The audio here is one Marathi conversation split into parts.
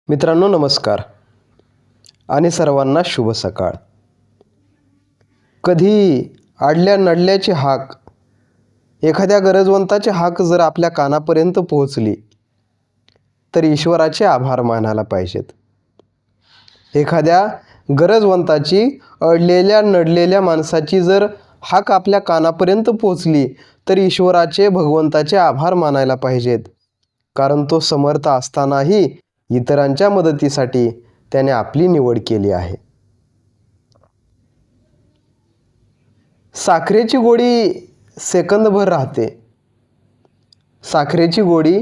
मित्रांनो नमस्कार आणि सर्वांना शुभ सकाळ. कधी आडल्या नडल्याची हाक, एखाद्या गरजवंताची हाक जर आपल्या कानापर्यंत पोहोचली तर ईश्वराचे आभार मानायला पाहिजेत. एखाद्या गरजवंताची, अडलेल्या नडलेल्या माणसाची जर हाक आपल्या कानापर्यंत पोहोचली तर ईश्वराचे, भगवंताचे आभार मानायला पाहिजेत. कारण तो समर्थ असतानाही इतरांच्या मदतीसाठी त्याने आपली निवड केली आहे. साखरेची गोडी सेकंदभर राहते. साखरेची गोडी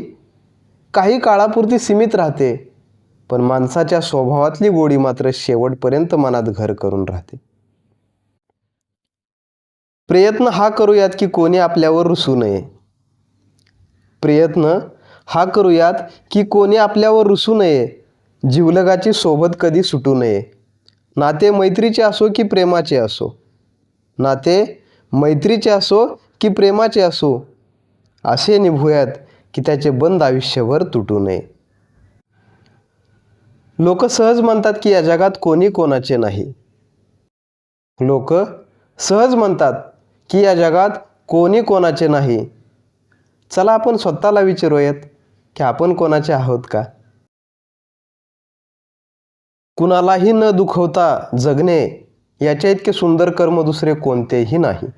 काही काळापुरती सीमित राहते, पण माणसाच्या स्वभावातली गोडी मात्र शेवटपर्यंत मनात घर करून राहते. प्रयत्न हा करूयात की कोणी आपल्यावर रुसू नये. प्रयत्न हा करूयात की कोणी आपल्यावर रुसू नये. जिवलगाची सोबत कधी सुटू नये. नाते मैत्रीचे असो की प्रेमाचे असो, नाते मैत्रीचे असो की प्रेमाचे असो, असे निभूयात की त्याचे बंध आयुष्यभर तुटू नये. लोक सहज म्हणतात की या जगात कोणी कोणाचे नाही. लोक सहज म्हणतात की या जगात कोणी कोणाचे नाही. चला आपण स्वतःला विचारूयात की आपण कोणाचे आहोत का? कुणालाही न दुखवता जगणे याच्या इतके सुंदर कर्म दुसरे कोणतेही नाही.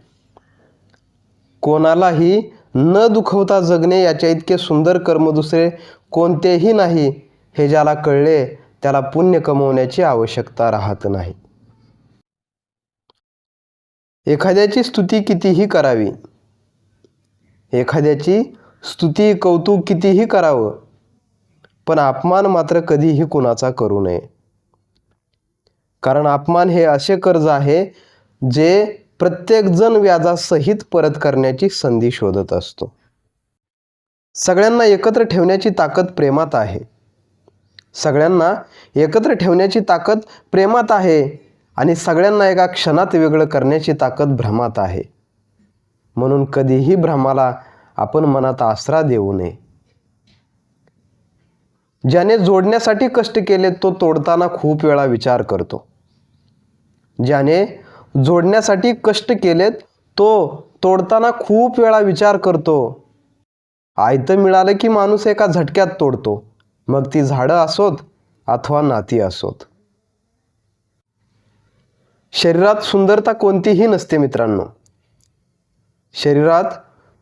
कोणालाही न दुखवता जगणे याच्या इतके सुंदर कर्म दुसरे कोणतेही नाही. हे ज्याला कळले त्याला पुण्य कमवण्याची आवश्यकता राहत नाही. एखाद्याची स्तुती कितीही करावी, एखाद्याची स्तुती कौतुक कितीही करावं, पण अपमान मात्र कधीही कुणाचा करू नये. कारण अपमान हे असे कर्ज आहे जे प्रत्येकजण व्याजासहित परत करण्याची संधी शोधत असतो. सगळ्यांना एकत्र ठेवण्याची ताकद प्रेमात आहे. सगळ्यांना एकत्र ठेवण्याची ताकद प्रेमात आहे आणि सगळ्यांना एका क्षणात वेगळं करण्याची ताकद भ्रमात आहे. म्हणून कधीही भ्रमाला आपण मनात आसरा देऊ नये. ज्याने जोडण्यासाठी कष्ट केले तो तोडताना खूप वेळा विचार करतो. ज्याने जोडण्यासाठी कष्ट केलेत तो तोडताना खूप वेळा विचार करतो. आयतं मिळालं की माणूस एका झटक्यात तोडतो, मग ती झाडं असोत अथवा नाती असोत. शरीरात सुंदरता कोणतीही नसते मित्रांनो. शरीरात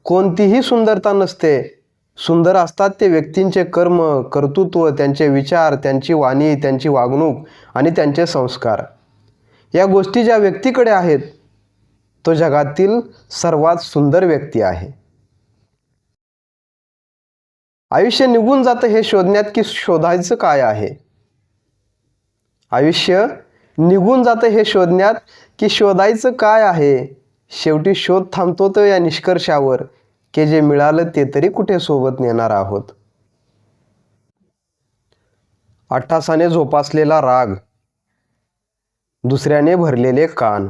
कोणतीही सुंदरता नसते. सुंदर असतात ते व्यक्तींचे कर्म, कर्तृत्व, त्यांचे विचार, त्यांची वाणी, त्यांची वागणूक आणि त्यांचे संस्कार. या गोष्टी ज्या व्यक्तीकडे आहेत तो जगातील सर्वात सुंदर व्यक्ती आहे. आयुष्य निघून जातं हे शोधण्यात की शोधायचं काय आहे. आयुष्य निघून जातं हे शोधण्यात की शोधायचं काय आहे. शेवटी शोध थांबतो तो या निष्कर्षावर की जे मिळालं ते तरी कुठे सोबत नेणार आहोत. अट्टासाने जोपासलेला राग, दुसऱ्याने भरलेले कान.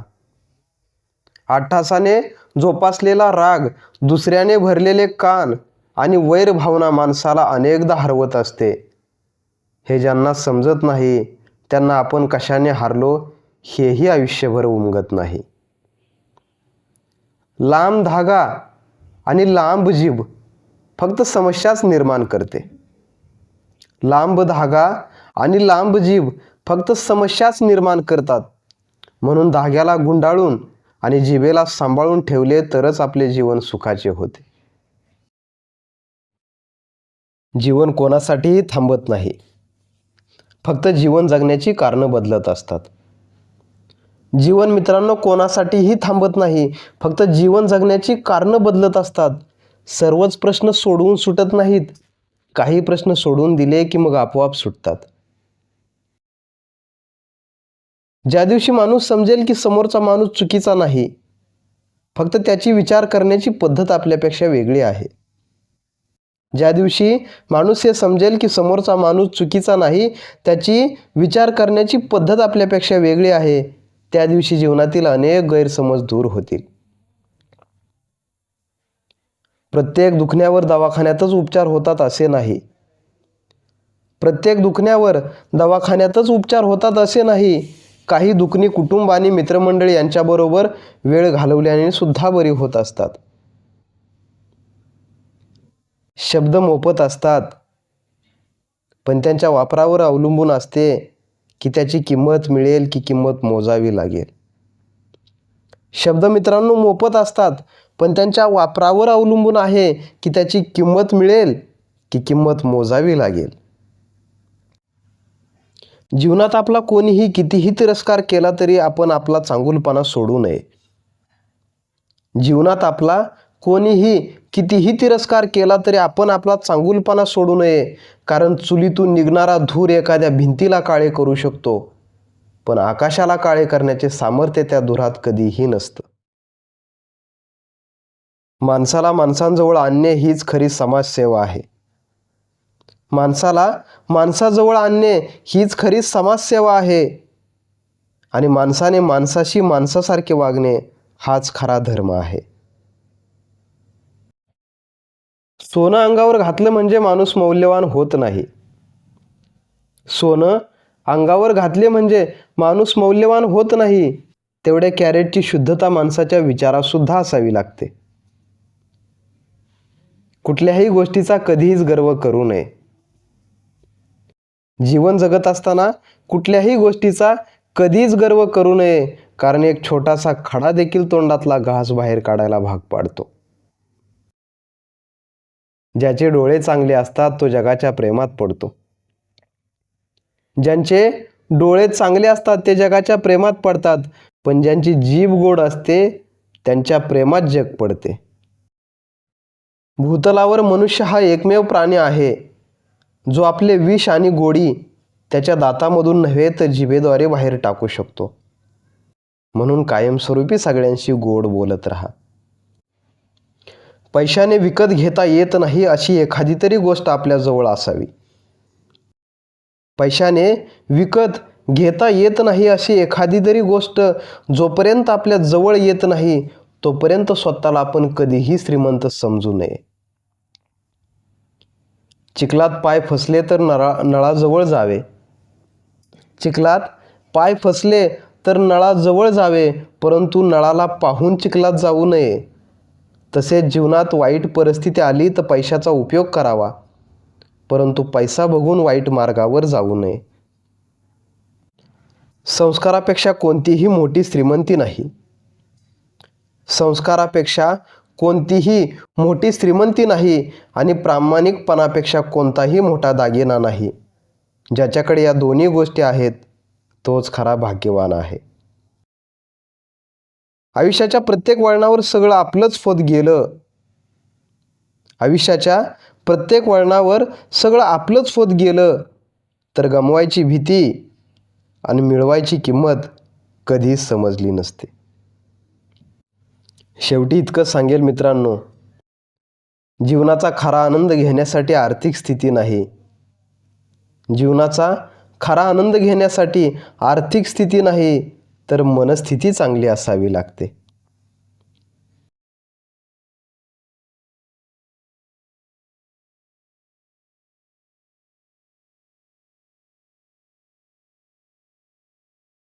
अट्टासाने जोपासलेला राग, दुसऱ्याने भरलेले कान आणि वैर भावना माणसाला अनेकदा हरवत असते. हे ज्यांना समजत नाही त्यांना आपण कशाने हारलो हेही आयुष्यभर उमगत नाही. लांब धागा आणि लांब जीभ फक्त समस्याच निर्माण करते. लांब धागा आणि लांब जीभ फक्त समस्याच निर्माण करतात. म्हणून धाग्याला गुंडाळून आणि जिभेला सांभाळून ठेवले तरच आपले जीवन सुखाचे होते. जीवन कोणासाठीही थांबत नाही. फक्त जीवन जगण्याची कारणं बदलत असतात. जीवन मित्रांनो कोणासाठीही थांबत नाही. फक्त जीवन जगण्याची कारणं बदलत असतात. सर्वच प्रश्न सोडवून सुटत नाहीत. काही प्रश्न सोडवून दिले की मग आपोआप सुटतात. ज्या दिवशी माणूस समजेल की समोरचा माणूस चुकीचा नाही, फक्त त्याची विचार करण्याची पद्धत आपल्यापेक्षा वेगळी आहे. ज्या दिवशी माणूस हे समजेल की समोरचा माणूस चुकीचा नाही, त्याची विचार करण्याची पद्धत आपल्यापेक्षा वेगळी आहे, त्या दिवशी जीवनातील अनेक गैरसमज दूर होतील. प्रत्येक दुखण्यावर दवाखान्यातच उपचार होतात असे नाही. प्रत्येक दुखण्यावर दवाखान्यातच उपचार होतात असे नाही. काही दुखणी कुटुंब आणि मित्रमंडळी यांच्याबरोबर वेळ घालवल्याने सुद्धा बरी होत असतात. शब्द मोफत असतात, पण त्यांच्या वापरावर अवलंबून असते की त्याची किंमत मिळेल की किंमत मोजावी लागेल. शब्द मित्रांनो मोफत असतात, पण त्यांच्या वापरावर अवलंबून आहे की त्याची किंमत मिळेल की किंमत मोजावी लागेल. जीवनात आपला कोणीही कितीही तिरस्कार केला तरी आपण आपला चांगुलपणा सोडू नये. जीवनात आपला कोणीही कितीही तिरस्कार केला तरी आपण आपला चांगुलपणा सोडू नये. कारण चुलीतून निघणारा धूर एखाद्या भिंतीला काळे करू शकतो, पण आकाशाला काळे करण्याचे सामर्थ्य त्या धुरात कधीही नसतं. माणसाला माणसांजवळ आणणे हीच खरी समाजसेवा आहे. माणसाला माणसाजवळ आणणे हीच खरी समाजसेवा आहे. आणि माणसाने माणसाशी माणसासारखे वागणे हाच खरा धर्म आहे. सोनं अंगावर घातलं म्हणजे माणूस मौल्यवान होत नाही. सोनं अंगावर घातले म्हणजे माणूस मौल्यवान होत नाही. तेवढ्या कॅरेटची शुद्धता माणसाच्या विचारात सुद्धा असावी लागते. कुठल्याही गोष्टीचा कधीच गर्व करू नये. जीवन जगत असताना कुठल्याही गोष्टीचा कधीच गर्व करू नये, कारण एक छोटासा खडा देखील तोंडातला घास बाहेर काढायला भाग पाडतो. ज्याचे डोळे चांगले असतात तो जगाच्या प्रेमात पडतो. ज्यांचे डोळे चांगले असतात ते जगाच्या प्रेमात पडतात, पण ज्यांची जीभ गोड असते त्यांच्या प्रेमात जग पडते. भूतलावर मनुष्य हा एकमेव प्राणी आहे जो आपले विष आणि गोडी त्याच्या दातामधून नव्हे तर जिभेद्वारे बाहेर टाकू शकतो. म्हणून कायमस्वरूपी सगळ्यांशी गोड बोलत राहा. पैशाने विकत घेता येत नाही अशी एखादी तरी गोष्ट आपल्याजवळ असावी. पैशाने विकत घेता येत नाही अशी एखादी तरी गोष्ट जोपर्यंत आपल्या जवळ येत नाही तोपर्यंत स्वतःला आपण कधीही श्रीमंत समजू नये. चिखलात पाय फसले तर नळाजवळ जावे. चिखलात पाय फसले तर नळाजवळ जावे, परंतु नळाला पाहून चिखलात जाऊ नये. तसेच जीवनात वाईट परिस्थिती आली तर पैशाचा उपयोग करावा, परंतु पैसा बघून वाईट मार्गावर जाऊ नये. संस्कारापेक्षा कोणतीही मोठी श्रीमंती नाही. संस्कारापेक्षा कोणतीही मोठी श्रीमंती नाही आणि प्रामाणिकपणापेक्षा कोणताही मोठा दागिना नाही. ज्याच्याकडे या दोन्ही गोष्टी आहेत तोच खरा भाग्यवान आहे. आयुष्याच्या प्रत्येक वळणावर सगळं आपलंच होत गेलं. आयुष्याच्या प्रत्येक वळणावर सगळं आपलंच होत गेलं तर गमवायची भीती आणि मिळवायची किंमत कधीच समजली नसते. शेवटी इतकं सांगेल मित्रांनो, जीवनाचा खरा आनंद घेण्यासाठी आर्थिक स्थिती नाही. जीवनाचा खरा आनंद घेण्यासाठी आर्थिक स्थिती नाही तर मनस्थिती चांगली असावी लागते.